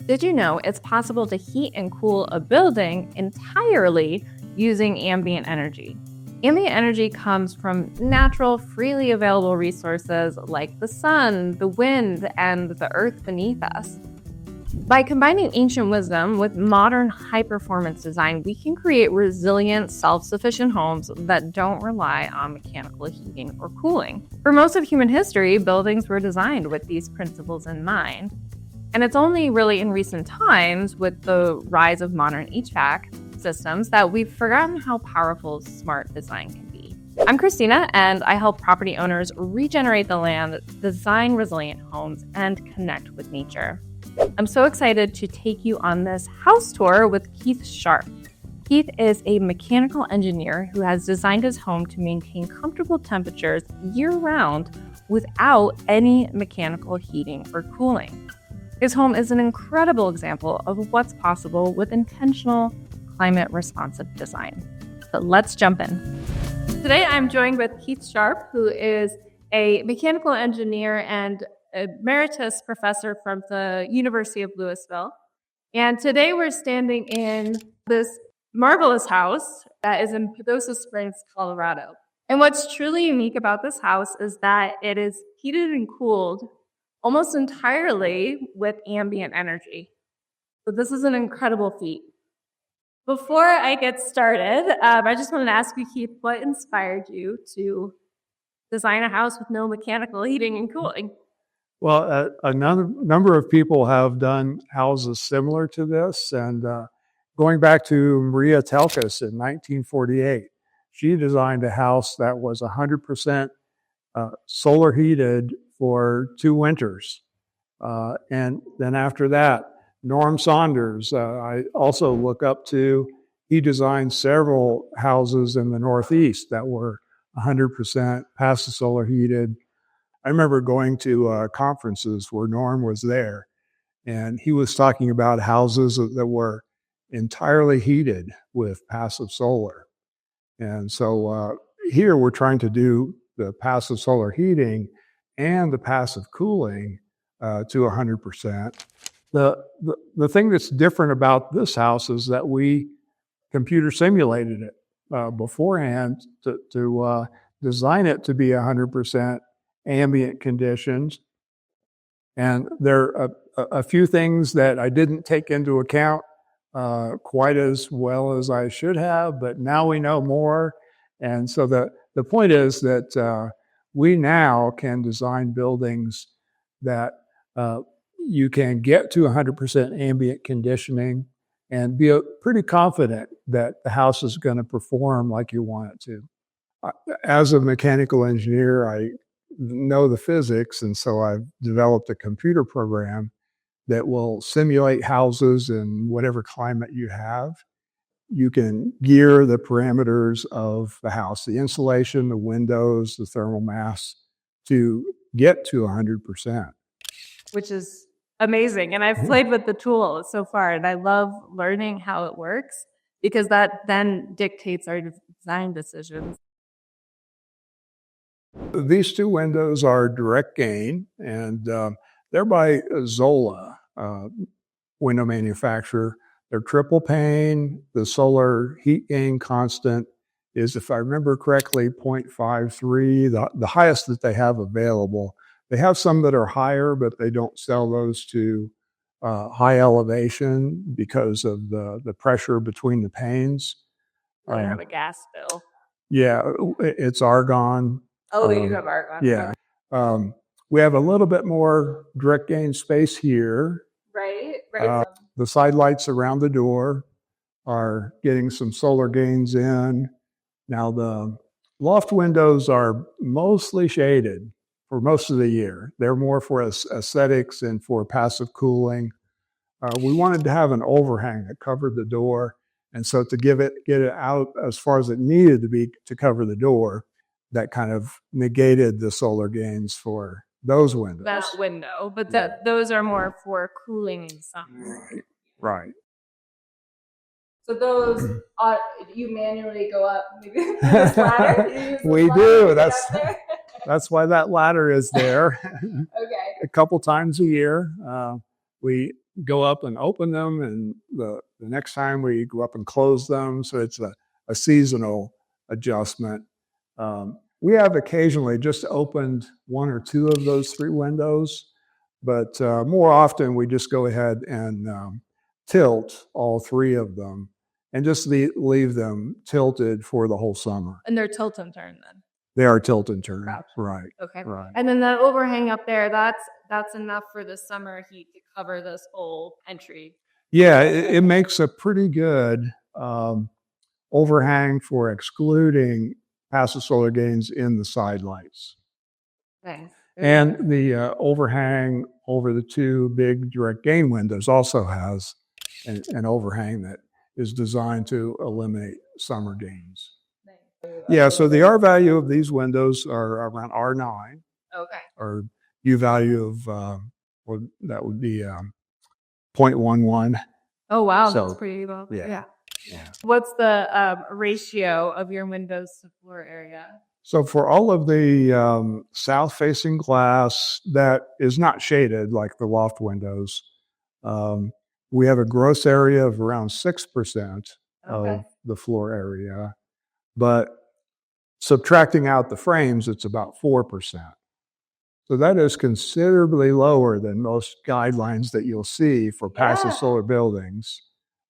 Did you know it's possible to heat and cool a building entirely using ambient energy? Ambient energy comes from natural, freely available resources like the sun, the wind, and the earth beneath us. By combining ancient wisdom with modern high-performance design, we can create resilient, self-sufficient homes that don't rely on mechanical heating or cooling. For most of human history, buildings were designed with these principles in mind. And it's only really in recent times, with the rise of modern HVAC systems, that we've forgotten how powerful smart design can be. I'm Christina, and I help property owners regenerate the land, design resilient homes, and connect with nature. I'm so excited to take you on this house tour with Keith Sharp. Keith is a mechanical engineer who has designed his home to maintain comfortable temperatures year-round without any mechanical heating or cooling. His home is an incredible example of what's possible with intentional, climate-responsive design. So let's jump in. Today, I'm joined with Keith Sharp, who is a mechanical engineer and emeritus professor from the University of Louisville. And today we're standing in this marvelous house that is in Pagosa Springs, Colorado. And what's truly unique about this house is that it is heated and cooled almost entirely with ambient energy. So this is an incredible feat. Before I get started, I just wanted to ask you, Keith, what inspired you to design a house with no mechanical heating and cooling? Well, a number of people have done houses similar to this, and going back to Maria Telkes in 1948, she designed a house that was 100% solar heated for 2 winters. And then after that, Norm Saunders, I also look up to, he designed several houses in the Northeast that were 100% passive solar heated. I remember going to conferences where Norm was there, and he was talking about houses that were entirely heated with passive solar. And so here we're trying to do the passive solar heating and the passive cooling to 100%. The thing that's different about this house is that we computer simulated it beforehand to design it to be 100% ambient conditions. And there are a few things that I didn't take into account quite as well as I should have, but now we know more. And so the point is that we now can design buildings that you can get to 100% ambient conditioning and be pretty confident that the house is going to perform like you want it to. As a mechanical engineer, I know the physics, and so I've developed a computer program that will simulate houses in whatever climate you have. You can gear the parameters of the house, the insulation, the windows, the thermal mass, to get to 100%. Which is amazing. And I've played with the tool so far, and I love learning how it works because that then dictates our design decisions. These 2 windows are direct gain, and they're by Zola window manufacturer. They're triple pane. The solar heat gain constant is, if I remember correctly, 0.53, the highest that they have available. They have some that are higher, but they don't sell those to high elevation because of the pressure between the panes. I have a gas bill. Yeah, it's argon. Oh, you have argon. Yeah. We have a little bit more direct gain space here. Right. The side lights around the door are getting some solar gains in. Now, the loft windows are mostly shaded for most of the year. They're more for aesthetics and for passive cooling. We wanted to have an overhang that covered the door, and so to get it out as far as it needed to be to cover the door, that kind of negated the solar gains for those windows. That window, but those are more for cooling in summer. Right. So those, you manually go up maybe this ladder? We do. That's why that ladder is there. Okay. A couple times a year, we go up and open them, and the next time we go up and close them. So it's a seasonal adjustment. We have occasionally just opened one or two of those three windows, but more often we just go ahead and tilt all three of them and just leave them tilted for the whole summer. And they're tilt and turn then? They are tilt and turn, Gotcha. right. Okay. Right. And then that overhang up there, that's enough for the summer heat to cover this whole entry. Yeah, it makes a pretty good overhang for excluding passive solar gains in the side lights. Nice. And the overhang over the two big direct gain windows also has an overhang that is designed to eliminate summer gains. Nice. Yeah, so the R value of these windows are around R9. Okay. Or U value of, well, that would be 0.11. Oh, wow. So, that's pretty low. Yeah. What's the ratio of your windows to floor area? So for all of the south-facing glass that is not shaded like the loft windows, we have a gross area of around 6% of the floor area. But subtracting out the frames, it's about 4%. So that is considerably lower than most guidelines that you'll see for passive solar buildings.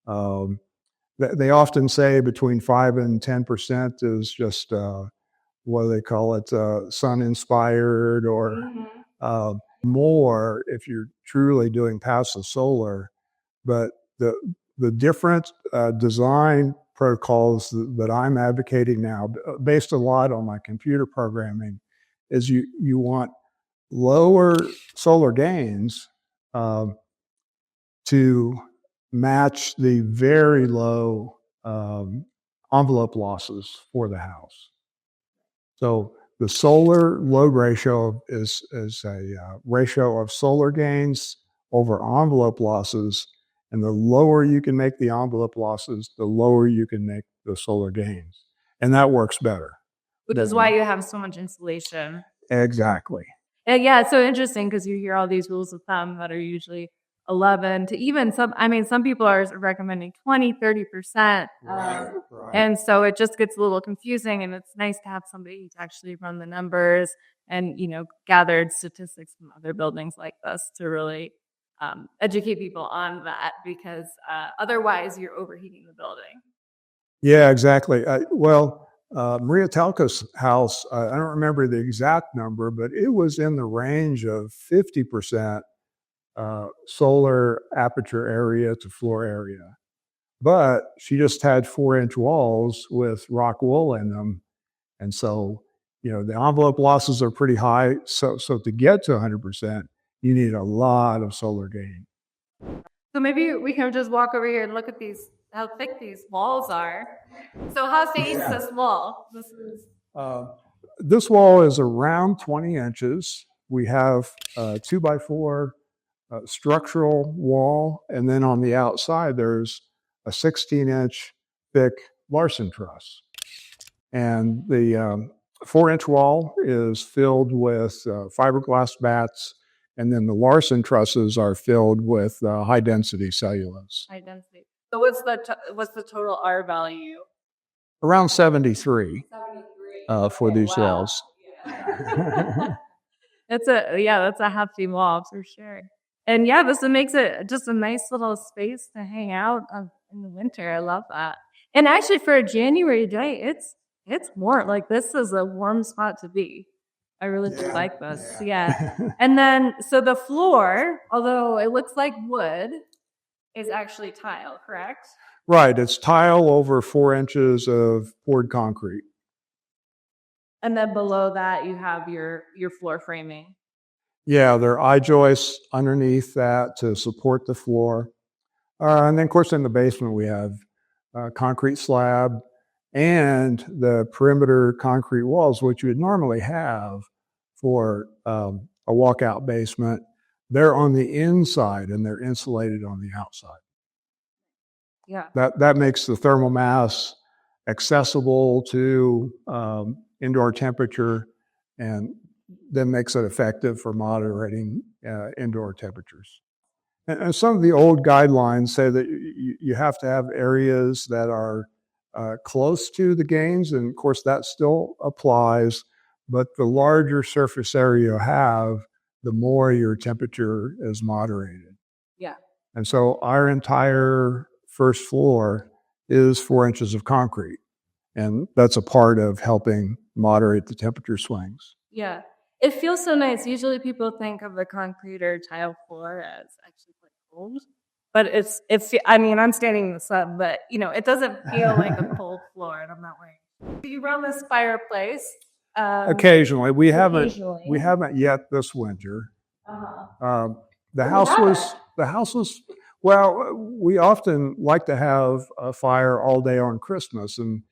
They often say between 5 and 10% is just what do they call it, sun-inspired, or more if you're truly doing passive solar. But the different design protocols that I'm advocating now, based a lot on my computer programming, is you want lower solar gains to match the very low envelope losses for the house. So the solar load ratio is a ratio of solar gains over envelope losses. And the lower you can make the envelope losses, the lower you can make the solar gains. And that works better. Which is why you have so much insulation. Exactly. And yeah, it's so interesting because you hear all these rules of thumb that are usually 11 to even some people are recommending 20, 30%. Right. And so it just gets a little confusing, and it's nice to have somebody to actually run the numbers and, gathered statistics from other buildings like this to really educate people on that, because otherwise you're overheating the building. Yeah, exactly. Maria Talco's house, I don't remember the exact number, but it was in the range of 50% solar aperture area to floor area. But she just had 4-inch walls with rock wool in them. And so, the envelope losses are pretty high. So to get to 100%, you need a lot of solar gain. So maybe we can just walk over here and look at how thick these walls are. So how thick is this wall? This wall is around 20 inches. We have a 2x4 structural wall, and then on the outside there's a 16-inch thick Larson truss. And the 4-inch wall is filled with fiberglass bats, and then the Larson trusses are filled with high-density cellulose. High density. So what's the total R value? Around 73 for these walls. Yeah. That's a hefty wall for sure. And yeah, this makes it just a nice little space to hang out in the winter. I love that. And actually, for a January day, it's warm. Like, this is a warm spot to be. I really do like this. Yeah. And then, so the floor, although it looks like wood, is actually tile, correct? Right. It's tile over 4 inches of poured concrete. And then below that, you have your floor framing. Yeah, there are I-joists underneath that to support the floor. And then, of course, in the basement, we have concrete slab and the perimeter concrete walls, which you would normally have for a walkout basement. They're on the inside and they're insulated on the outside. Yeah. That makes the thermal mass accessible to indoor temperature, and then makes it effective for moderating indoor temperatures. And some of the old guidelines say that you have to have areas that are close to the gains, and of course that still applies. But the larger surface area you have, the more your temperature is moderated. Yeah. And so our entire first floor is 4 inches of concrete, and that's a part of helping moderate the temperature swings. Yeah. It feels so nice. Usually people think of the concrete or tile floor as actually quite cold. But I mean, I'm standing in the sun, but it doesn't feel like a cold floor, and I'm not wearing. You run this fireplace. Occasionally, we haven't yet this winter. The house was well. We often like to have a fire all day on Christmas, and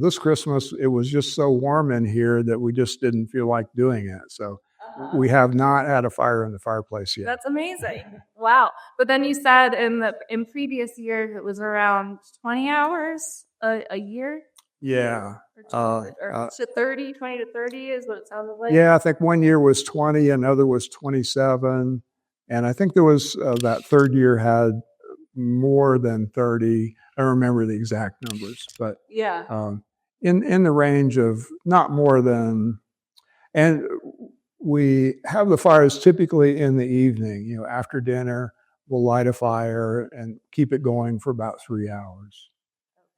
this Christmas it was just so warm in here that we just didn't feel like doing it. So we have not had a fire in the fireplace yet. That's amazing. Wow. But then you said in previous years it was around 20 hours a year. Yeah. Or 30, 20 to 30 is what it sounded like. Yeah, I think one year was 20, another was 27. And I think there was that third year had more than 30. I don't remember the exact numbers, but yeah, in the range of not more than, and we have the fires typically in the evening, after dinner, we'll light a fire and keep it going for about 3 hours.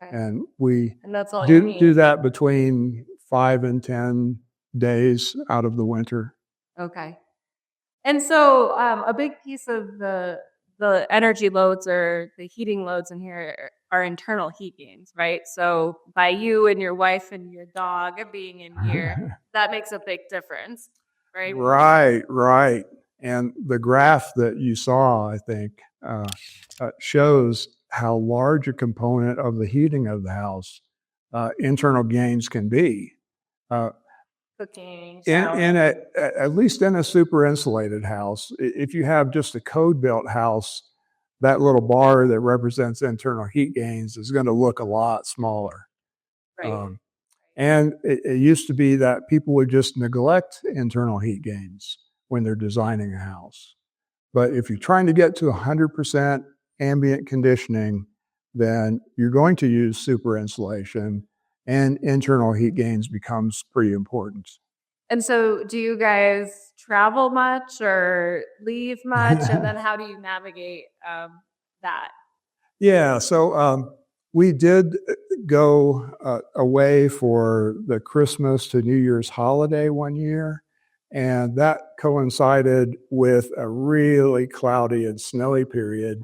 Okay. And we that's all do that between 5 and 10 days out of the winter. Okay. And so a big piece of the energy loads or the heating loads in here are internal heat gains, right? So by you and your wife and your dog being in here, that makes a big difference, right? Right. And the graph that you saw, I think, shows how large a component of the heating of the house internal gains can be. Cooking, at least in a super insulated house. If you have just a code built house, that little bar that represents internal heat gains is going to look a lot smaller. Right. And it used to be that people would just neglect internal heat gains when they're designing a house. But if you're trying to get to 100% ambient conditioning, then you're going to use super insulation, and internal heat gains becomes pretty important. And so do you guys travel much or leave much? And then how do you navigate that? Yeah, so we did go away for the Christmas to New Year's holiday one year, and that coincided with a really cloudy and snowy period.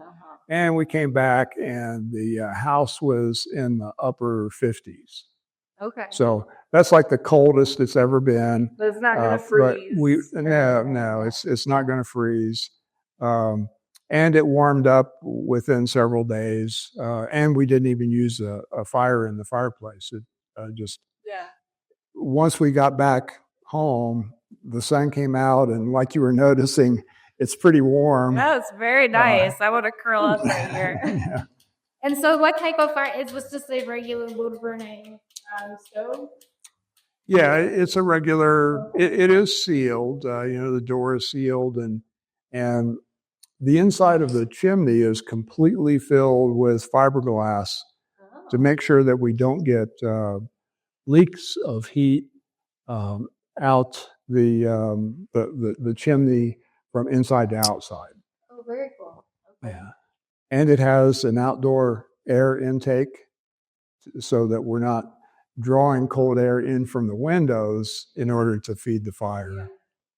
And we came back and the house was in the upper 50s. Okay. So that's like the coldest it's ever been. But it's not going to freeze. No, it's not going to freeze. And it warmed up within several days. And we didn't even use a fire in the fireplace. It once we got back home, the sun came out, and like you were noticing, it's pretty warm. That's very nice. I want to curl up right here. Yeah. And so what type of fire? Is this just a regular wood-burning stove? Yeah, it's a regular, it is sealed. The door is sealed, and the inside of the chimney is completely filled with fiberglass to make sure that we don't get leaks of heat out the chimney from inside to outside. Oh, very cool. Okay. Yeah. And it has an outdoor air intake so that we're not drawing cold air in from the windows in order to feed the fire.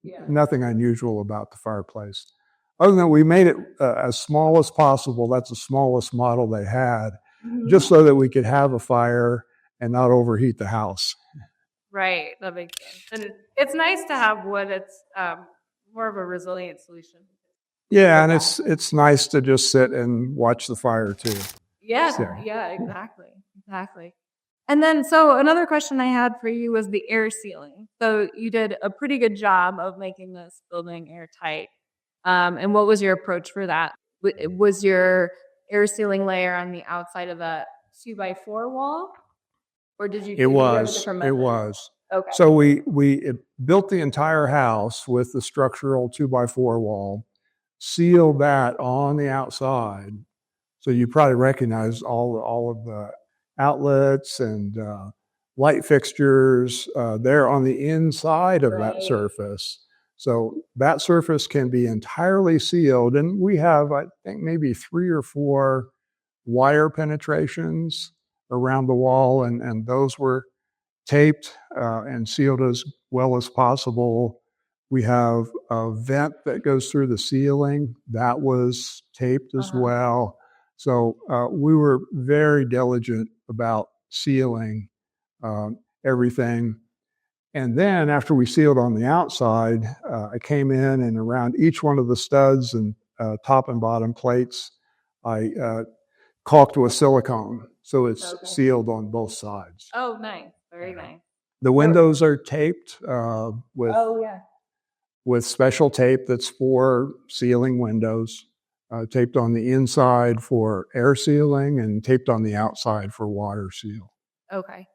Yeah. Nothing unusual about the fireplace. Other than we made it as small as possible. That's the smallest model they had, just so that we could have a fire and not overheat the house. Right, that makes sense. And it's nice to have wood. It's more of a resilient solution. Yeah, and it's nice to just sit and watch the fire too. Yeah, exactly. And then, so another question I had for you was the air sealing. So you did a pretty good job of making this building airtight. And what was your approach for that? Was your air sealing layer on the outside of the 2x4 wall? Or did you? It was. Okay. So we built the entire house with the structural 2x4 wall. sealed that on the outside. So you probably recognize all of the outlets and light fixtures. They're on the inside of that surface. So that surface can be entirely sealed. And we have, I think, maybe 3 or 4 wire penetrations around the wall, and those were taped and sealed as well as possible. We have a vent that goes through the ceiling that was taped as well. So we were very diligent about sealing everything. And then after we sealed on the outside, I came in and around each one of the studs and top and bottom plates, I caulked with silicone. So it's sealed on both sides. Oh, nice. Very nice. The windows are taped with yeah. with special tape that's for sealing windows, taped on the inside for air sealing and taped on the outside for water seal. Okay.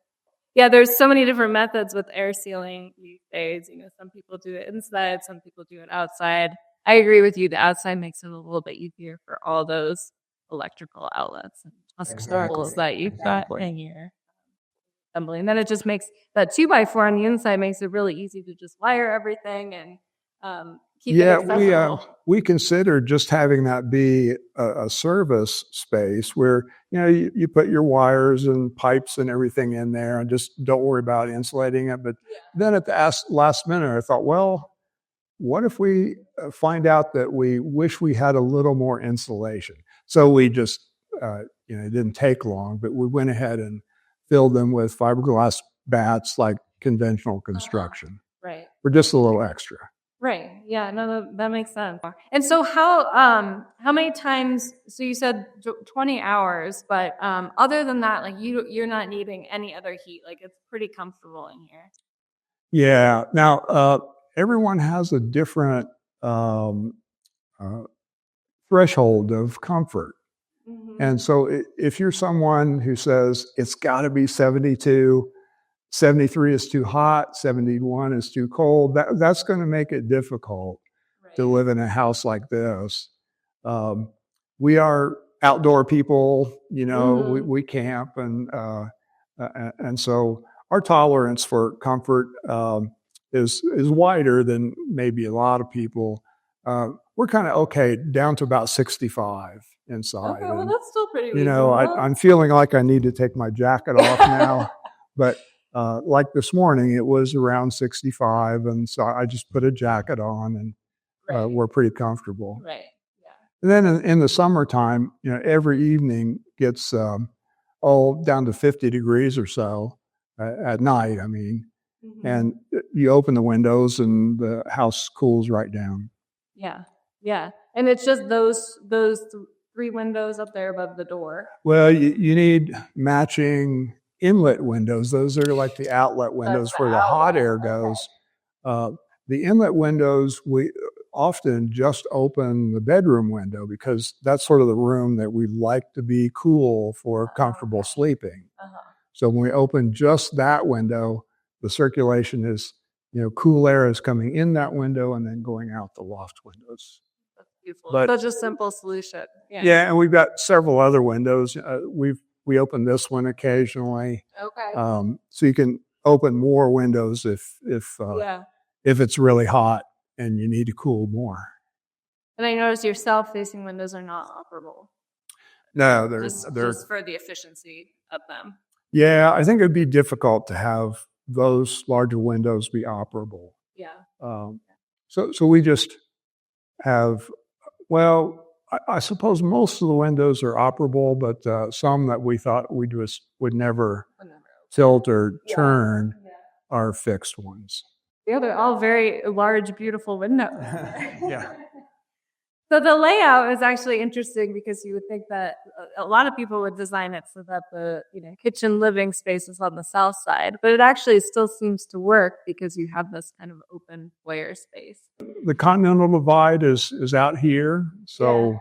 Yeah, there's so many different methods with air sealing these days. You know, some people do it inside, some people do it outside. I agree with you. The outside makes it a little bit easier for all those electrical outlets and holes that you've got in your assembly. And then it just makes that 2x4 on the inside makes it really easy to just wire everything and keep it accessible. We considered just having that be a service space where you put your wires and pipes and everything in there and just don't worry about insulating it. But then at the last minute, I thought, well, what if we find out that we wish we had a little more insulation? So we just, it didn't take long, but we went ahead and filled them with fiberglass bats like conventional construction. Right. For just a little extra. Right. Yeah. No, that makes sense. And so how many times? So you said 20 hours, but other than that, like you're not needing any other heat. Like it's pretty comfortable in here. Yeah. Now everyone has a different threshold of comfort, and so if you're someone who says it's got to be 72. 73 is too hot, 71 is too cold. That's going to make it difficult to live in a house like this. We are outdoor people, we camp, and so our tolerance for comfort is wider than maybe a lot of people. We're kind of okay down to about 65 inside. Okay, well, that's still pretty reasonable. I'm feeling like I need to take my jacket off now, but like this morning, it was around 65, and so I just put a jacket on, and we're pretty comfortable. Right. Yeah. And then in the summertime, every evening gets down to 50 degrees or so at night. I mean, and you open the windows, and the house cools right down. Yeah. Yeah. And it's just those 3 windows up there above the door. Well, you need matching inlet windows. Those are like the outlet windows where the hot air goes. The inlet windows, we often just open the bedroom window because that's sort of the room that we like to be cool for comfortable sleeping. So when we open just that window, the circulation is, cool air is coming in that window and then going out the loft windows. That's beautiful. Such a simple solution. Yeah, and we've got several other windows. We open this one occasionally. Okay. So you can open more windows if it's really hot and you need to cool more. And I notice your south-facing windows are not operable. No, they're just for the efficiency of them. Yeah, I think it'd be difficult to have those larger windows be operable. Yeah. So we just have, well, I suppose most of the windows are operable, but some that we thought we just would never tilt or turn are fixed ones. Yeah, they're all very large, beautiful windows. Yeah. So the layout is actually interesting because you would think that a lot of people would design it so that the kitchen living space is on the south side, but it actually still seems to work because you have this kind of open foyer space. The continental divide is out here, so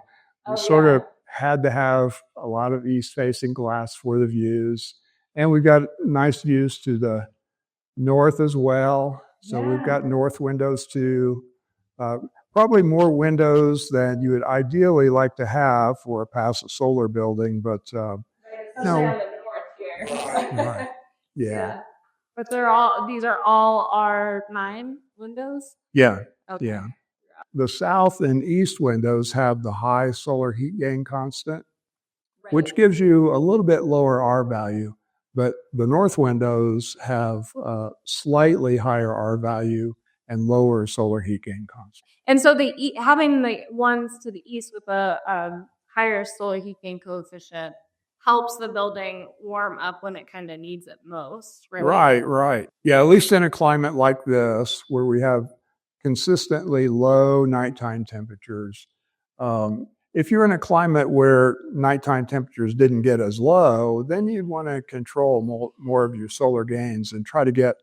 we sort of had to have a lot of east-facing glass for the views, and we've got nice views to the north as well. So we've got north windows too. Probably more windows than you would ideally like to have for a passive solar building, but Especially on the north here. right. Yeah. But these are all R9 windows? Yeah. Okay. Yeah. The south and east windows have the high solar heat gain constant, which gives you a little bit lower R value, but the north windows have a slightly higher R value and lower solar heat gain constant. And so having the ones to the east with a higher solar heat gain coefficient helps the building warm up when it kind of needs it most, right? Right. Yeah, at least in a climate like this, where we have consistently low nighttime temperatures. If you're in a climate where nighttime temperatures didn't get as low, then you'd want to control more of your solar gains and try to get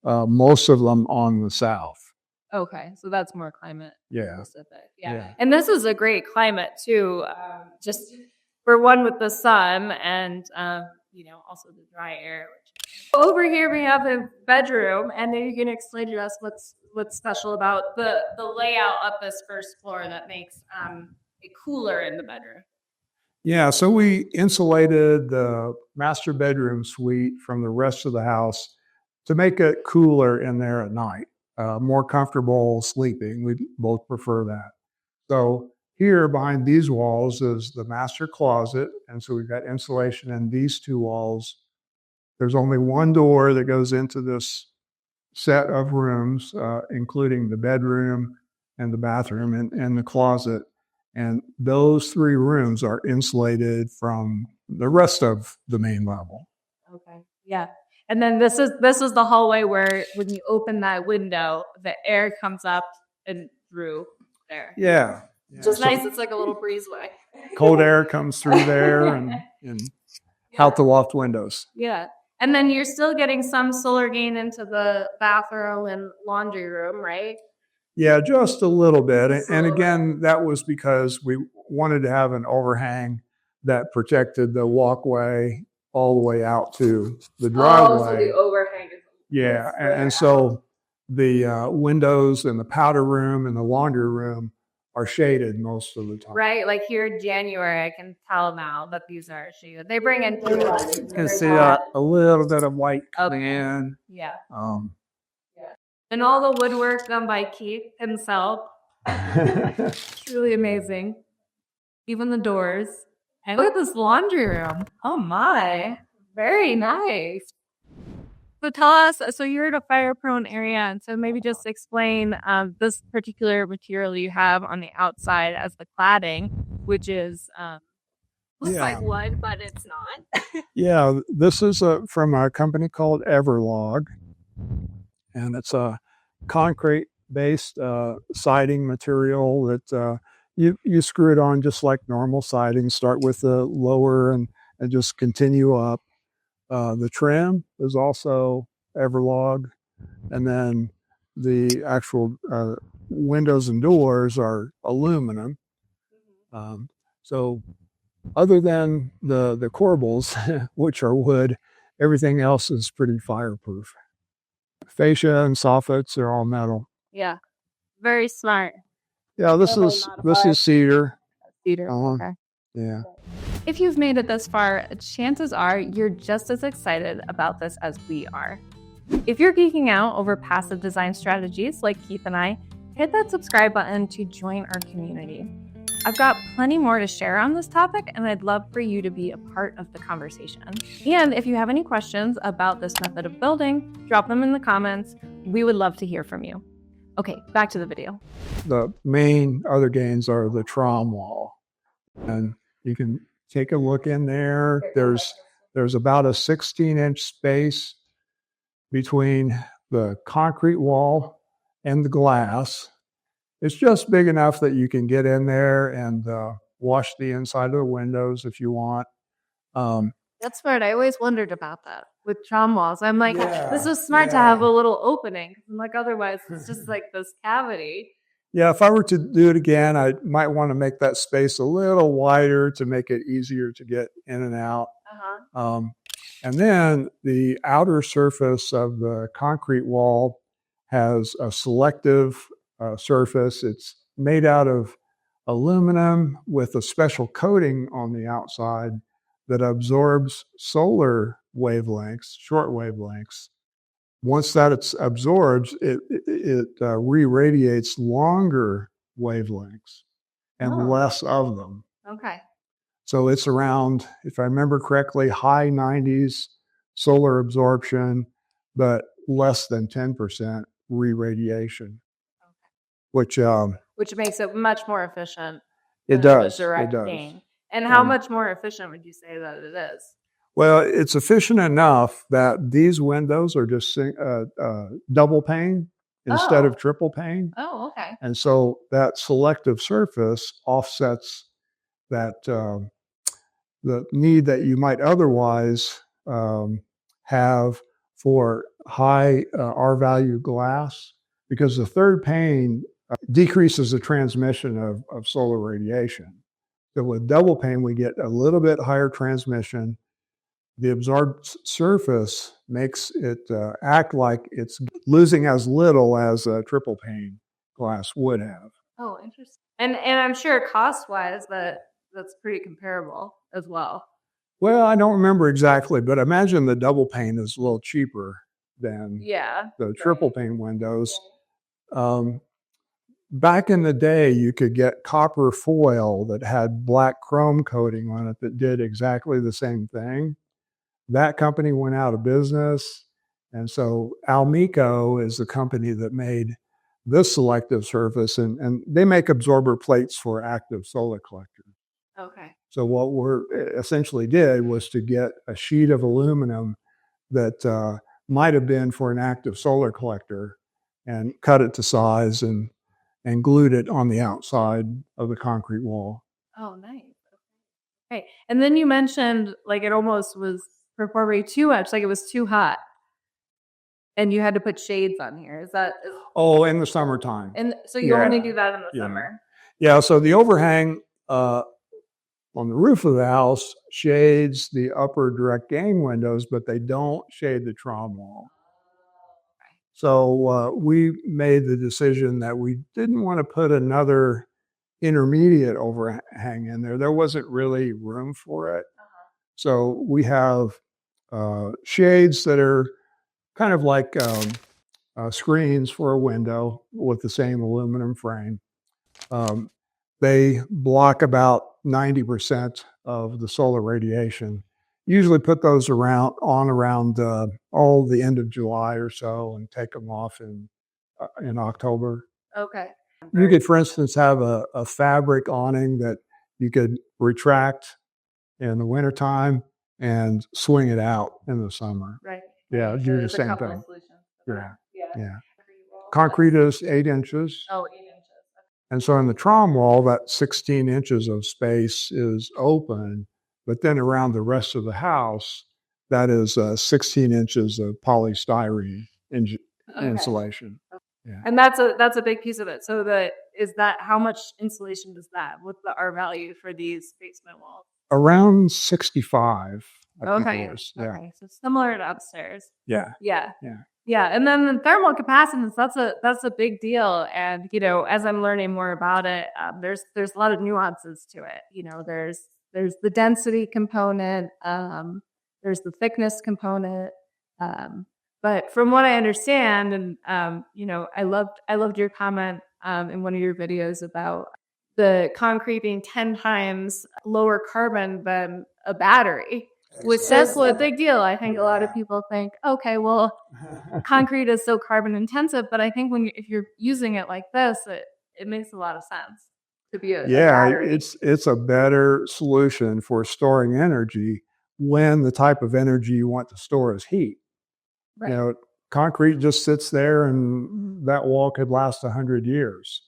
most of them on the south. Okay, so that's more climate specific. Yeah. And this is a great climate too, just for one with the sun and also the dry air. Over here we have a bedroom, and then you can explain to us what's special about the layout of this first floor that makes it cooler in the bedroom. Yeah, so we insulated the master bedroom suite from the rest of the house to make it cooler in there at night, more comfortable sleeping. We both prefer that. So here behind these walls is the master closet, and so we've got insulation in these two walls. There's only one door that goes into this set of rooms, including the bedroom and the bathroom and the closet. And those three rooms are insulated from the rest of the main level. Okay. Yeah. And then this is the hallway where when you open that window, the air comes up and through there. Yeah. Just nice. It's like a little breezeway. Cold air comes through there and out the loft windows. Yeah. And then you're still getting some solar gain into the bathroom and laundry room, right? Yeah, just a little bit. And again, that was because we wanted to have an overhang that protected the walkway all the way out to the driveway. Oh, so the overhang is... Yeah, and so the windows in the powder room and the laundry room are shaded most of the time. Right, like here in January, I can tell now that these are shaded. They bring in... You can see a little bit of white coming in. Yeah. And all the woodwork done by Keith himself. Truly amazing. Even the doors. And look at this laundry room. Oh my. Very nice. So tell us, so you're in a fire-prone area, and so maybe just explain this particular material you have on the outside as the cladding, which is looks like wood, but it's not. Yeah, this is from a company called Everlog, and it's a concrete-based siding material that you screw it on just like normal siding. Start with the lower and just continue up. The trim is also Everlog, and then the actual windows and doors are aluminum. So other than the corbels, which are wood, everything else is pretty fireproof. Fascia and soffits are all metal. Yeah, very smart. Yeah, this is cedar. Cedar. Okay. Yeah. If you've made it this far, chances are you're just as excited about this as we are. If you're geeking out over passive design strategies like Keith and I, hit that subscribe button to join our community. I've got plenty more to share on this topic, and I'd love for you to be a part of the conversation. And if you have any questions about this method of building, drop them in the comments. We would love to hear from you. Okay, back to the video. The main other gains are the Trombe Wall. And you can take a look in there. There's about a 16-inch space between the concrete wall and the glass. It's just big enough that you can get in there and wash the inside of the windows if you want. That's smart. I always wondered about that with Trombe walls. I'm like, this is smart to have a little opening. I'm like, otherwise it's just like this cavity. Yeah, if I were to do it again, I might want to make that space a little wider to make it easier to get in and out. And then the outer surface of the concrete wall has a selective surface. It's made out of aluminum with a special coating on the outside that absorbs solar wavelengths, short wavelengths. Once that it's absorbs, it re-radiates longer wavelengths and less of them. Okay. So it's around, if I remember correctly, high 90s solar absorption, but less than 10% re-radiation, which makes it much more efficient. It does. It does. Gain. And how much more efficient would you say that it is? Well, it's efficient enough that these windows are just double pane instead of triple pane. Oh, okay. And so that selective surface offsets that the need that you might otherwise have for high R value glass, because the third pane decreases the transmission of solar radiation. So with double pane, we get a little bit higher transmission. The absorbed surface makes it act like it's losing as little as a triple pane glass would have. Oh, interesting. And I'm sure cost-wise that's pretty comparable as well. Well, I don't remember exactly, but imagine the double pane is a little cheaper than the triple pane windows. Back in the day, you could get copper foil that had black chrome coating on it that did exactly the same thing. That company went out of business. And so Almeco is the company that made this selective surface, and they make absorber plates for active solar collectors. Okay. So what we essentially did was to get a sheet of aluminum that might have been for an active solar collector and cut it to size and glued it on the outside of the concrete wall. Oh, nice. Okay. And then you mentioned like it almost was performing too much, like it was too hot. And you had to put shades on here. Is that? Oh, in the summertime. And so you only do that in the summer? Yeah. So the overhang on the roof of the house shades the upper direct gain windows, but they don't shade the Trombe Wall. So we made the decision that we didn't want to put another intermediate overhang in there. There wasn't really room for it. So we have shades that are kind of like screens for a window with the same aluminum frame. They block about 90% of the solar radiation. Usually put those around all the end of July or so and take them off in October. Okay. You could, for instance, have a fabric awning that you could retract in the wintertime and swing it out in the summer. Right. Yeah, do the same thing. Yeah. Concrete is 8 inches. Oh, 8 inches. And so in the Trombe Wall, that 16 inches of space is open, but then around the rest of the house, that is 16 inches of polystyrene insulation. Yeah. And that's a big piece of it. So how much insulation is that? What's the R value for these basement walls? Around 65. Okay. Okay. So similar to upstairs. Yeah. And then the thermal capacitance, that's a big deal. And, as I'm learning more about it, there's a lot of nuances to it. There's the density component, there's the thickness component. But from what I understand, and, I loved your comment in one of your videos about the concrete being 10 times lower carbon than a battery. Which that's a big deal. I think a lot of people think, okay, well, concrete is so carbon intensive, but I think if you're using it like this, it makes a lot of sense to be a battery. It's a better solution for storing energy when the type of energy you want to store is heat. Right. Concrete just sits there, and that wall could last 100 years.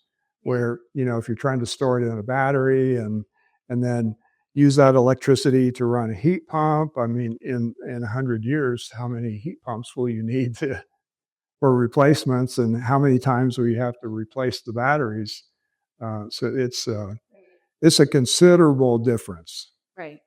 Where if you're trying to store it in a battery and then use that electricity to run a heat pump. I mean, in 100 years, how many heat pumps will you need for replacements, and how many times will you have to replace the batteries? So it's a considerable difference. Right.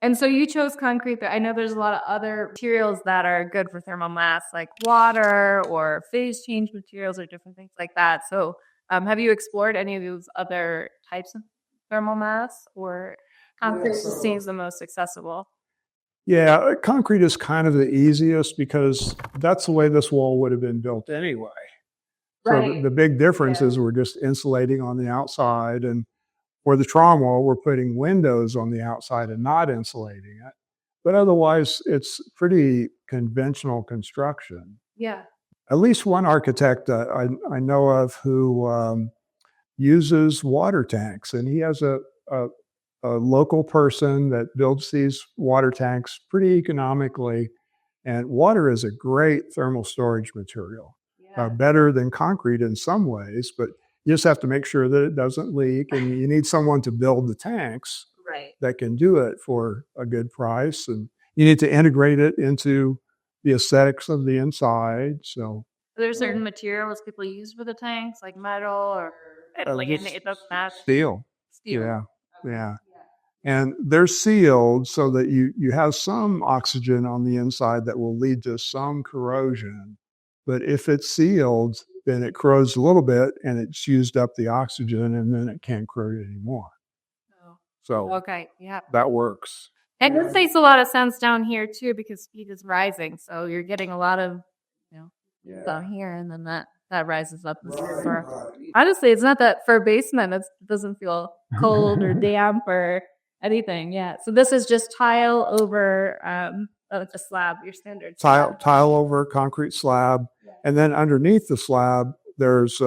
And so you chose concrete, but I know there's a lot of other materials that are good for thermal mass, like water or phase change materials or different things like that. So Have you explored any of those other types of thermal mass, or concrete just seems the most accessible? Yeah, concrete is kind of the easiest because that's the way this wall would have been built anyway. So the big difference is we're just insulating on the outside, and for the Trombe Wall, we're putting windows on the outside and not insulating it. But otherwise, it's pretty conventional construction. Yeah. At least one architect I know of who uses water tanks, and he has a local person that builds these water tanks pretty economically. And water is a great thermal storage material, better than concrete in some ways, but you just have to make sure that it doesn't leak, and you need someone to build the tanks that can do it for a good price. And you need to integrate it into the aesthetics of the inside. So Are there certain materials people use for the tanks, like metal or like it doesn't matter? steel. Steel. Yeah. Yeah. And they're sealed so that you have some oxygen on the inside that will lead to some corrosion. But if it's sealed, then it corrodes a little bit and it's used up the oxygen, and then it can't corrode anymore. Oh. So Okay. Yeah. that works. And this makes a lot of sense down here too, because speed is rising. So you're getting a lot of, down here, and then that rises up. Honestly, it's not that for a basement. It doesn't feel cold or damp or anything. Yeah. So this is just tile over the slab, your standard slab. Tile over concrete slab, and then underneath the slab, there's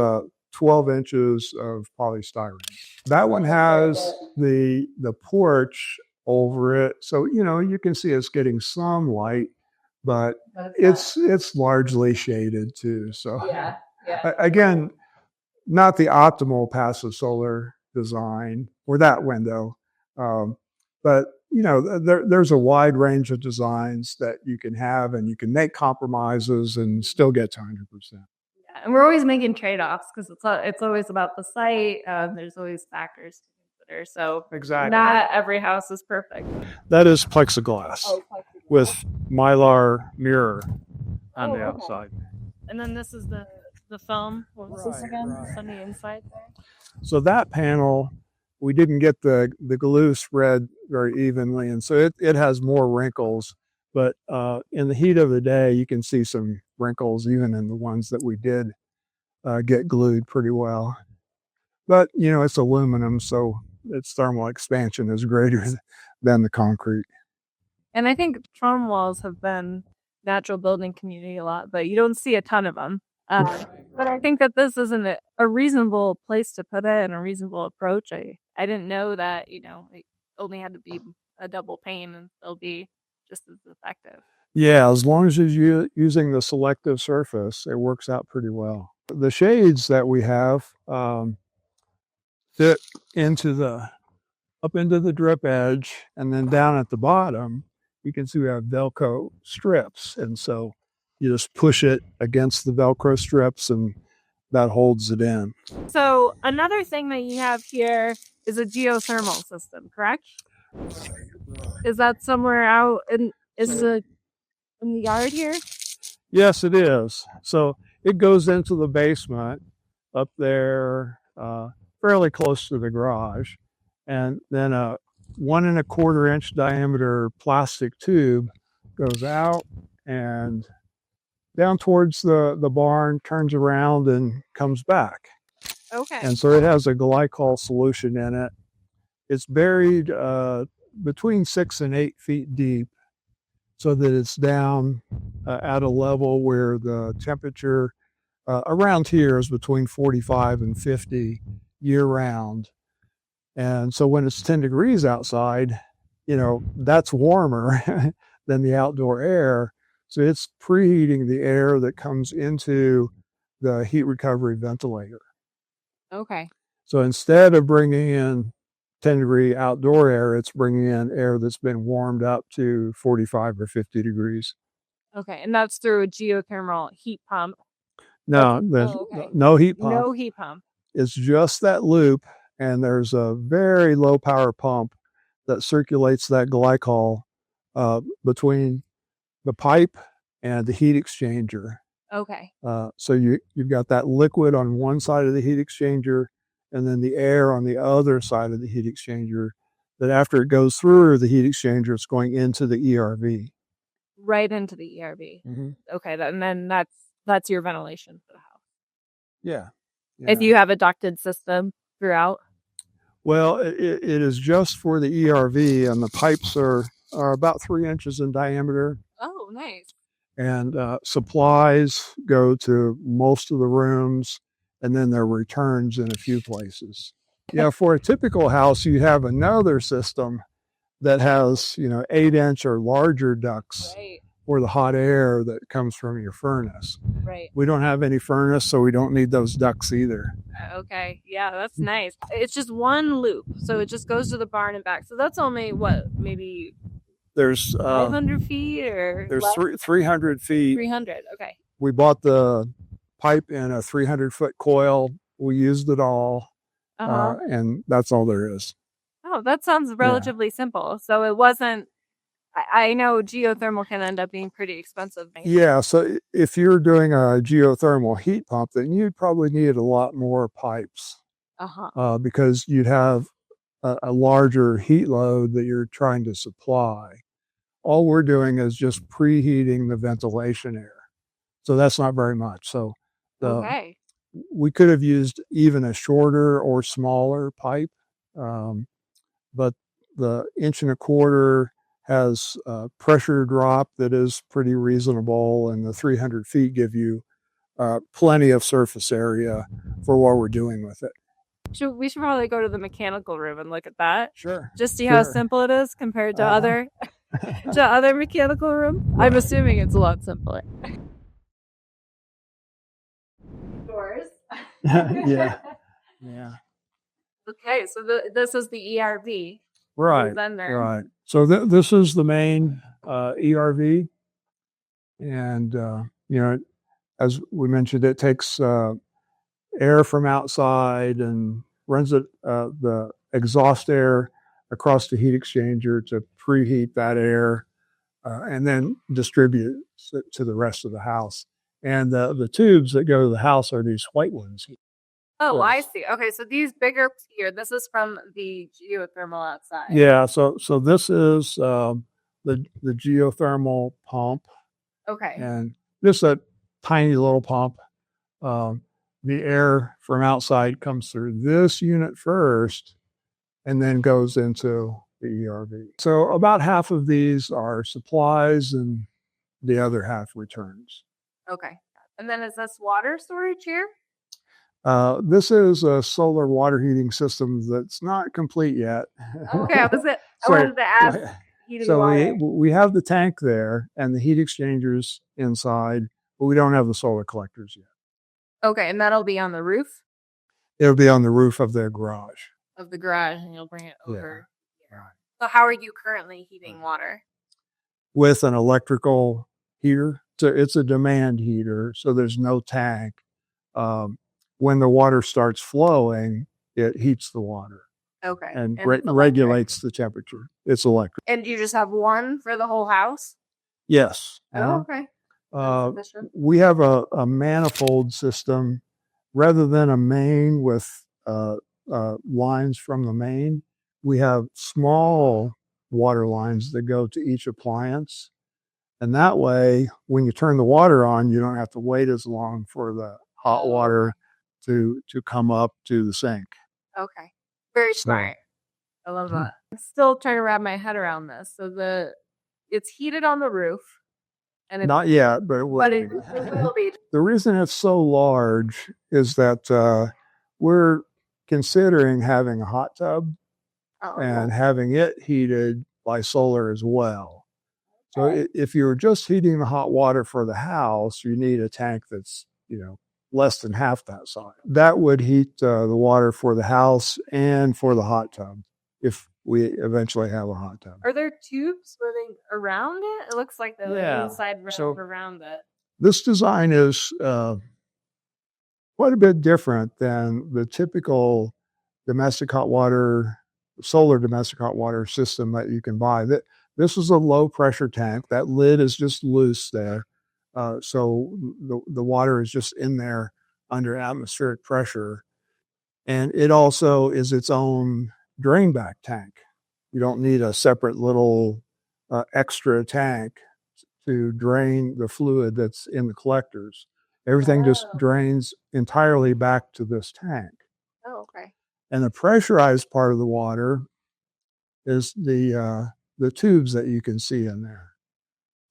12 inches of polystyrene. That one has the porch over it, so you can see it's getting some light, but it's largely shaded too. So again, not the optimal passive solar design for that window, but there's a wide range of designs that you can have, and you can make compromises and still get to 100%. And we're always making trade-offs because it's always about the site. There's always factors to consider. So not every house is perfect. That is plexiglass with Mylar mirror on the outside. And then this is the foam. What was this again? It's on the inside there. So that panel, we didn't get the glue spread very evenly, and so it has more wrinkles. But in the heat of the day, you can see some wrinkles even in the ones that we did get glued pretty well. But it's aluminum, so its thermal expansion is greater than the concrete. And I think Trombe walls have been natural building community a lot, but you don't see a ton of them. But I think that this isn't a reasonable place to put it and a reasonable approach. I didn't know that, it only had to be a double pane and still be just as effective. Yeah, as long as you're using the selective surface, it works out pretty well. The shades that we have fit up into the drip edge, and then down at the bottom, you can see we have Velcro strips. And so you just push it against the Velcro strips, and that holds it in. So another thing that you have here is a geothermal system, correct? Is that somewhere out in the yard here? Yes, it is. So it goes into the basement up there, fairly close to the garage, and then a 1 1/4 inch diameter plastic tube goes out and down towards the barn, turns around and comes back. Okay. And so it has a glycol solution in it. It's buried between 6 and 8 feet deep, so that it's down at a level where the temperature around here is between 45 and 50 year round. And so when it's 10 degrees outside, that's warmer than the outdoor air. So it's preheating the air that comes into the heat recovery ventilator. Okay. So instead of bringing in 10-degree outdoor air, it's bringing in air that's been warmed up to 45 or 50 degrees. Okay. And that's through a geothermal heat pump? No, there's no heat pump. No heat pump. It's just that loop, and there's a very low power pump that circulates that glycol between the pipe and the heat exchanger. Okay. So you've got that liquid on one side of the heat exchanger, and then the air on the other side of the heat exchanger. That after it goes through the heat exchanger, it's going into the ERV. Right into the ERV. Mm-hmm. Okay, and then that's your ventilation for the house. Yeah. If you have a ducted system throughout. Well, it is just for the ERV, and the pipes are about 3 inches in diameter. Oh, nice. And supplies go to most of the rooms, and then there are returns in a few places. Yeah, for a typical house, you have another system that has 8-inch or larger ducts for the hot air that comes from your furnace. Right. We don't have any furnace, so we don't need those ducts either. Okay. Yeah, that's nice. It's just one loop, so it just goes to the barn and back. So that's only what, maybe there's 500 feet or there's less? 300 feet. 300. Okay. We bought the pipe in a 300-foot coil. We used it all, and that's all there is. Oh, that sounds relatively simple. So it wasn't. I know geothermal can end up being pretty expensive. Yeah, so if you're doing a geothermal heat pump, then you'd probably need a lot more pipes because you'd have a larger heat load that you're trying to supply. All we're doing is just preheating the ventilation air. So that's not very much. So we could have used even a shorter or smaller pipe, but the 1.25 inch has a pressure drop that is pretty reasonable, and the 300 feet give you plenty of surface area for what we're doing with it. We should probably go to the mechanical room and look at that. Sure. Just see how simple it is compared to other mechanical rooms. I'm assuming it's a lot simpler. Doors. Yeah. Okay, so this is the ERV. Right. Right. So this is the main ERV, and as we mentioned, it takes air from outside and runs the exhaust air across the heat exchanger to preheat that air, and then distributes it to the rest of the house. And the tubes that go to the house are these white ones. Oh, I see. Okay, so these bigger here, this is from the geothermal outside. Yeah, so this is the geothermal pump. Okay. And this is a tiny little pump. The air from outside comes through this unit first and then goes into the ERV. So about half of these are supplies and the other half returns. Okay. And then is this water storage here? This is a solar water heating system that's not complete yet. Okay, I wanted to ask. So we have the tank there and the heat exchangers inside, but we don't have the solar collectors yet. Okay, and that'll be on the roof? It'll be on the roof of their garage. Of the garage, and you'll bring it over. Yeah. Right. So how are you currently heating water? With an electrical heater. So it's a demand heater, so there's no tank. When the water starts flowing, it heats the water. Okay. And regulates the temperature. It's electric. And you just have one for the whole house? Yes. Oh, okay. We have a manifold system rather than a main with lines from the main. We have small water lines that go to each appliance. And that way, when you turn the water on, you don't have to wait as long for the hot water to come up to the sink. Okay. Very smart. I love that. I'm still trying to wrap my head around this. So it's heated on the roof. And it's not yet, but it will be. It will be. The reason it's so large is that we're considering having a hot tub and having it heated by solar as well. So if you're just heating the hot water for the house, you need a tank that's, less than half that size. That would heat the water for the house and for the hot tub if we eventually have a hot tub. Are there tubes moving around it? It looks like the inside around it. This design is quite a bit different than the typical domestic hot water, solar domestic hot water system that you can buy. This is a low pressure tank. That lid is just loose there. So the water is just in there under atmospheric pressure. And it also is its own drain back tank. You don't need a separate little extra tank to drain the fluid that's in the collectors. Everything just drains entirely back to this tank. Oh, okay. And the pressurized part of the water is the tubes that you can see in there.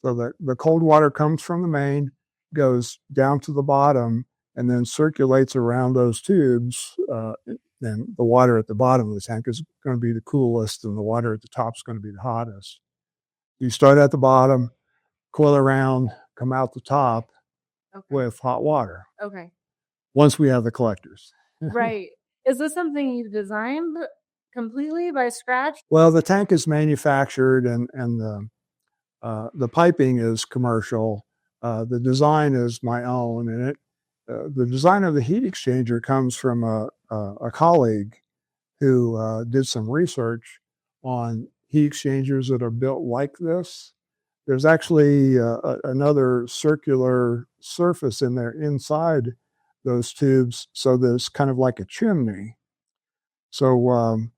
So the cold water comes from the main, goes down to the bottom, and then circulates around those tubes. Then the water at the bottom of the tank is going to be the coolest, and the water at the top is going to be the hottest. You start at the bottom, coil around, come out the top with hot water. Okay. Once we have the collectors. Right. Is this something you designed completely by scratch? Well, the tank is manufactured, and the piping is commercial. The design is my own, and the design of the heat exchanger comes from a colleague who did some research on heat exchangers that are built like this. There's actually another circular surface in there inside those tubes, so that it's kind of like a chimney. So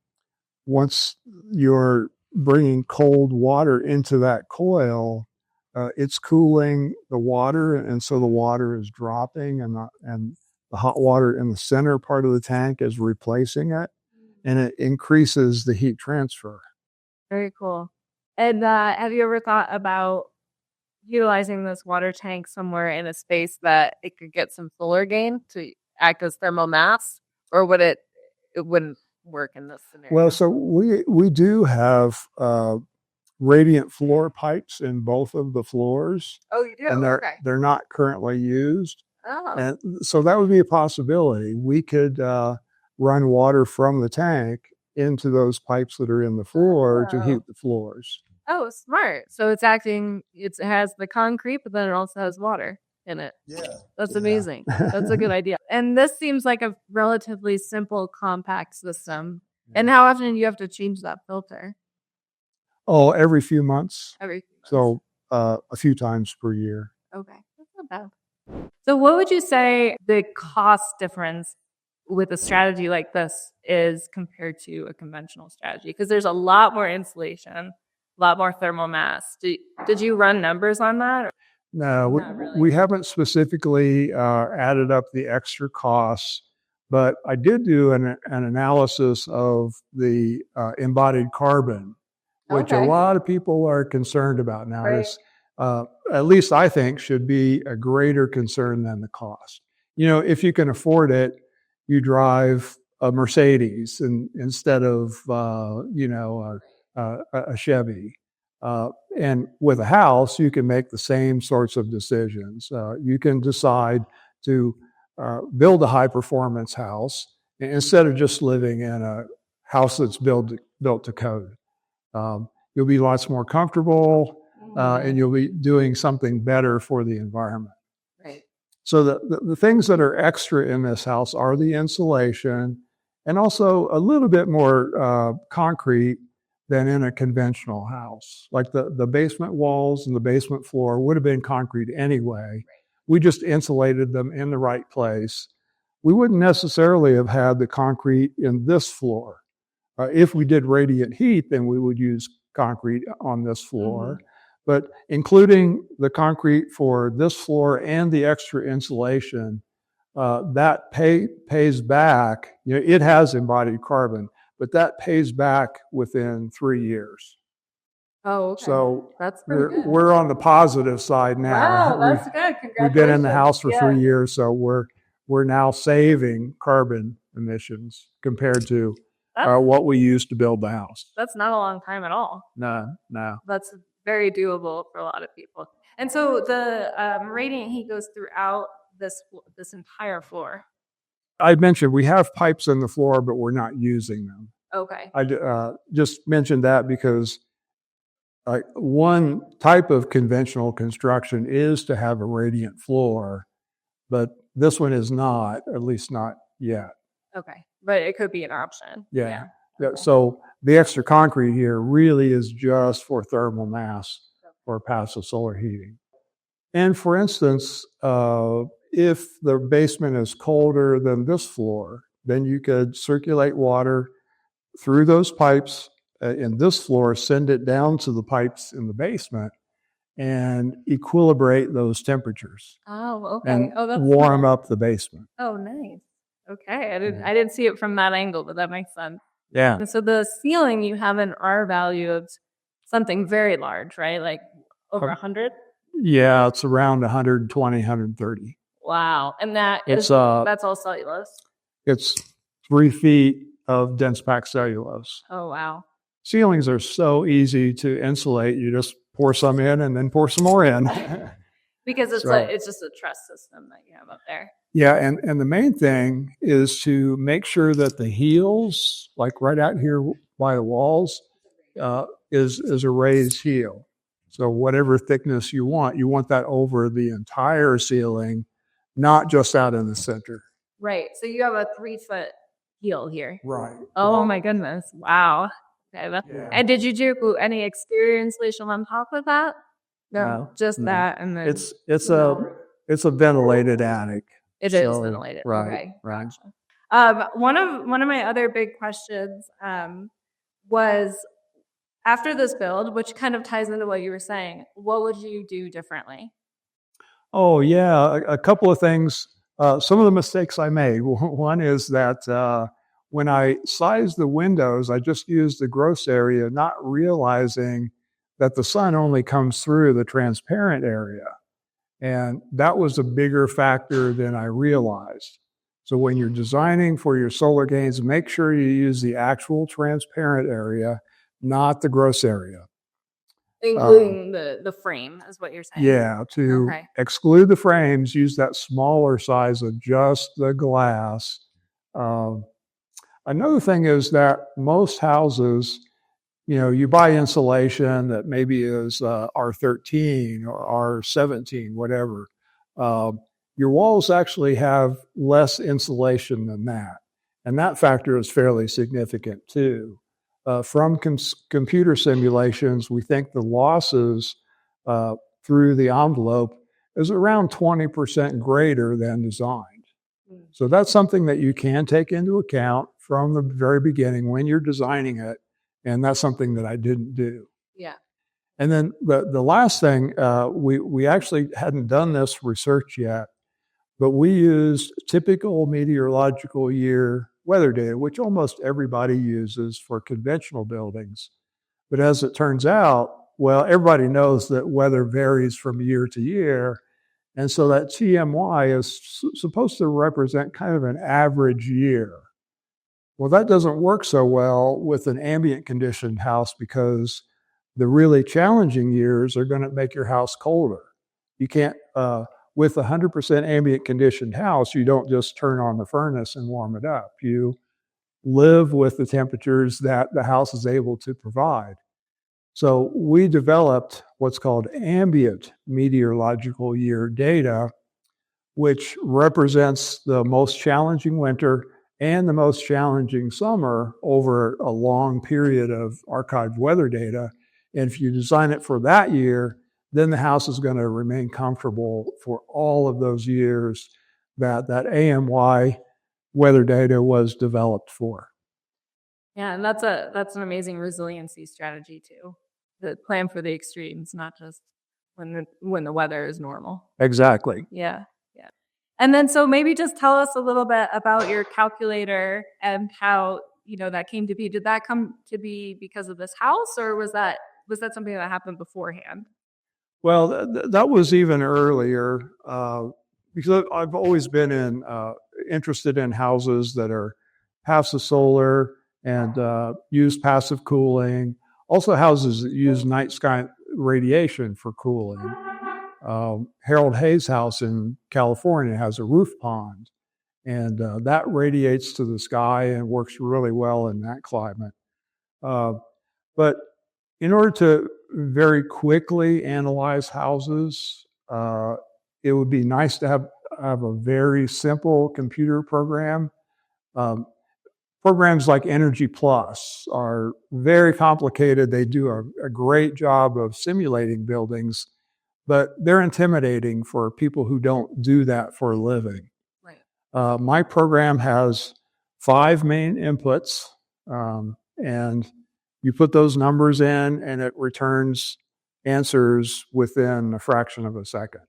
once you're bringing cold water into that coil, it's cooling the water, and so the water is dropping, and the hot water in the center part of the tank is replacing it, and it increases the heat transfer. Very cool. And have you ever thought about utilizing this water tank somewhere in a space that it could get some solar gain to act as thermal mass, or would it wouldn't work in this scenario? Well, so we do have radiant floor pipes in both of the floors. Oh, you do? And they're not currently used. Oh. And so that would be a possibility. We could run water from the tank into those pipes that are in the floor to heat the floors. Oh, smart. So it has the concrete, but then it also has water in it. Yeah. That's amazing. That's a good idea. And this seems like a relatively simple, compact system. And how often do you have to change that filter? Oh, every few months. Every few months. So a few times per year. Okay. That's not bad. So what would you say the cost difference with a strategy like this is compared to a conventional strategy? Because there's a lot more insulation, a lot more thermal mass. Did you run numbers on that? No, we haven't specifically added up the extra costs, but I did do an analysis of the embodied carbon, which a lot of people are concerned about now. Right. At least I think should be a greater concern than the cost. You know, if you can afford it, you drive a Mercedes instead of a Chevy. And with a house, you can make the same sorts of decisions. You can decide to build a high performance house instead of just living in a house that's built to code. You'll be lots more comfortable, and you'll be doing something better for the environment. Right. So the things that are extra in this house are the insulation, and also a little bit more concrete than in a conventional house. Like the basement walls and the basement floor would have been concrete anyway. Right. We just insulated them in the right place. We wouldn't necessarily have had the concrete in this floor. If we did radiant heat, then we would use concrete on this floor. Mm-hmm. But including the concrete for this floor and the extra insulation, that pays back. You know, it has embodied carbon, but that pays back within 3 years. Oh, okay. So that's pretty good. We're on the positive side now. Wow, that's good. Congratulations. We've been in the house for 3 years, so we're now saving carbon emissions compared to what we used to build the house. That's not a long time at all. No. That's very doable for a lot of people. And so the radiant heat goes throughout this entire floor. I mentioned we have pipes in the floor, but we're not using them. Okay. I just mentioned that because one type of conventional construction is to have a radiant floor, but this one is not, at least not yet. Okay. But it could be an option. Yeah. Okay. So the extra concrete here really is just for thermal mass or passive solar heating. And for instance, if the basement is colder than this floor, then you could circulate water through those pipes in this floor, send it down to the pipes in the basement, and equilibrate those temperatures Oh, okay. and Oh, that's warm smart. up the basement. Oh, nice. Okay, I Yeah. didn't see it from that angle, but that makes sense. Yeah. And so the ceiling, you have an R value of something very large, right? Like over 100? Yeah, it's around 120, 130. Wow. And It's that's all cellulose? it's 3 feet of dense packed cellulose. Oh, wow. Ceilings are so easy to insulate. You just pour some in and then pour some more in. Because it's So- it's just a truss system that you have up there. Yeah, and the main thing is to make sure that the heels, like right out here by the walls, is a raised heel. So whatever thickness you want that over the entire ceiling, not just out in the center. Right. So you have a 3-foot heel here. Right. Oh my goodness. Wow. Okay. Yeah. And did you do any exterior insulation on top of that? No, Just no. that, and then It's a ventilated attic. it is So, ventilated. right, Okay. right. Gotcha. One of my other big questions was, after this build, which kind of ties into what you were saying, what would you do differently? Oh yeah, a couple of things. Some of the mistakes I made. One is that when I sized the windows, I just used the gross area, not realizing that the sun only comes through the transparent area. And that was a bigger factor than I realized. So when you're designing for your solar gains, make sure you use the actual transparent area, not the gross area. Including the frame, is what you're saying. Yeah, to Okay. exclude the frames, use that smaller size of just the glass. Another thing is that most houses, you buy insulation that maybe is R13 or R17, whatever. Your walls actually have less insulation than that. And that factor is fairly significant too. From computer simulations, we think the losses through the envelope is around 20% greater than designed. So that's something that you can take into account from the very beginning when you're designing it. And that's something that I didn't do. Yeah. And then the last thing, we actually hadn't done this research yet, but we used typical meteorological year weather data, which almost everybody uses for conventional buildings. But as it turns out, well, everybody knows that weather varies from year to year. And so that TMY is supposed to represent kind of an average year. Well, that doesn't work so well with an ambient conditioned house because the really challenging years are going to make your house colder. You can't, with a 100% ambient conditioned house, you don't just turn on the furnace and warm it up. You live with the temperatures that the house is able to provide. So we developed what's called ambient meteorological year data, which represents the most challenging winter and the most challenging summer over a long period of archived weather data. And if you design it for that year, then the house is going to remain comfortable for all of those years that AMY weather data was developed for. Yeah, and that's an amazing resiliency strategy too. The plan for the extremes, not just when the weather is normal. Exactly. Yeah. And then so maybe just tell us a little bit about your calculator and how, that came to be. Did that come to be because of this house, or was that something that happened beforehand? Well, that was even earlier because I've always been interested in houses that are passivesolar and use passive cooling. Also houses that use night sky radiation for cooling. Harold Hayes' house in California has a roof pond, and that radiates to the sky and works really well in that climate. But in order to very quickly analyze houses, it would be nice to have a very simple computer program. Programs like Energy Plus are very complicated. They do a great job of simulating buildings, but they're intimidating for people who don't do that for a living. Right. My program has 5 main inputs, and you put those numbers in, and it returns answers within a fraction of a second.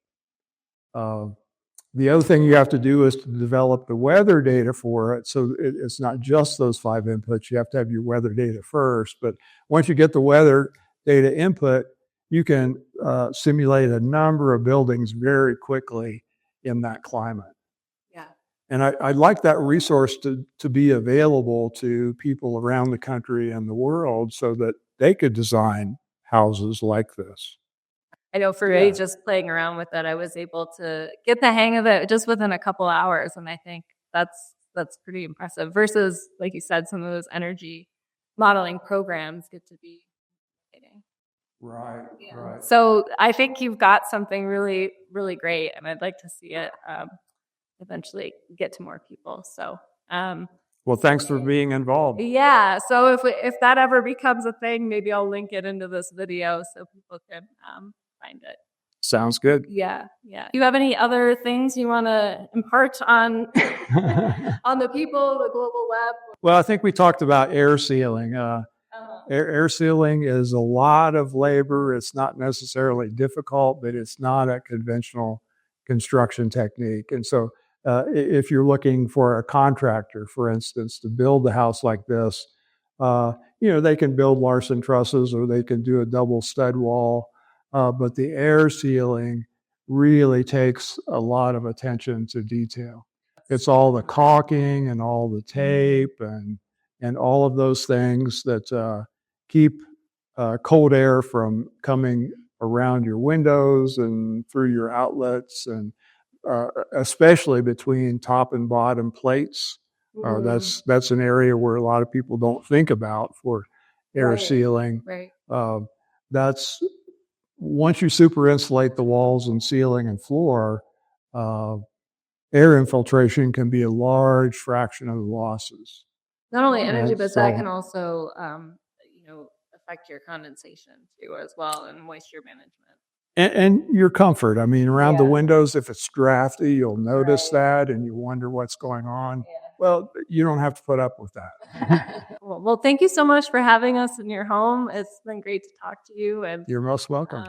The other thing you have to do is to develop the weather data for it. So it's not just those 5 inputs. You have to have your weather data first. But once you get the weather data input, you can simulate a number of buildings very quickly in that climate. Yeah. And I'd like that resource to be available to people around the country and the world so that they could design houses like this. I know for me, just playing around with it, I was able to get the hang of it just within a couple hours. And I think that's pretty impressive versus, like you said, some of those energy modeling programs get to be exciting. Right, right. So I think you've got something really, really great. And I'd like to see it eventually get to more people. So, well, thanks for being involved. Yeah. So if that ever becomes a thing, maybe I'll link it into this video so people can find it. Sounds good. Yeah. Yeah. Do you have any other things you want to impart on on the people, the global web? Well, I think we talked about air sealing. Air sealing is a lot of labor. It's not necessarily difficult, but it's not a conventional construction technique. And so if you're looking for a contractor, for instance, to build a house like this, they can build Larson trusses or they can do a double stud wall. But the air sealing really takes a lot of attention to detail. It's all the caulking and all the tape and all of those things that keep cold air from coming around your windows and through your outlets, and especially between top and bottom plates. That's an area where a lot of people don't think about for air sealing. Right. That's once you super insulate the walls and ceiling and floor, air infiltration can be a large fraction of the losses. Not only energy, but that can also, affect your condensation too, as well, and moisture management. And your comfort. I mean, around the windows, if it's drafty, you'll notice that and you wonder what's going on. Yeah. Well, you don't have to put up with that. Well, thank you so much for having us in your home. It's been great to talk to you. And you're most welcome.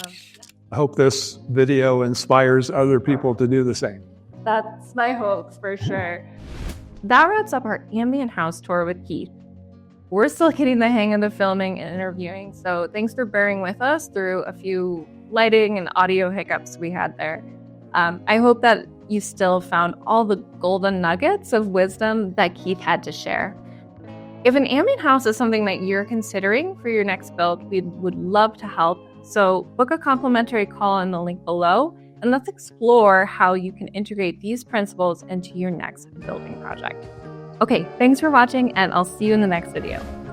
I hope this video inspires other people to do the same. That's my hope for sure. That wraps up our ambient house tour with Keith. We're still getting the hang of the filming and interviewing, so thanks for bearing with us through a few lighting and audio hiccups we had there. I hope that you still found all the golden nuggets of wisdom that Keith had to share. If an ambient house is something that you're considering for your next build, we would love to help. So book a complimentary call in the link below, and let's explore how you can integrate these principles into your next building project. Okay, thanks for watching, and I'll see you in the next video.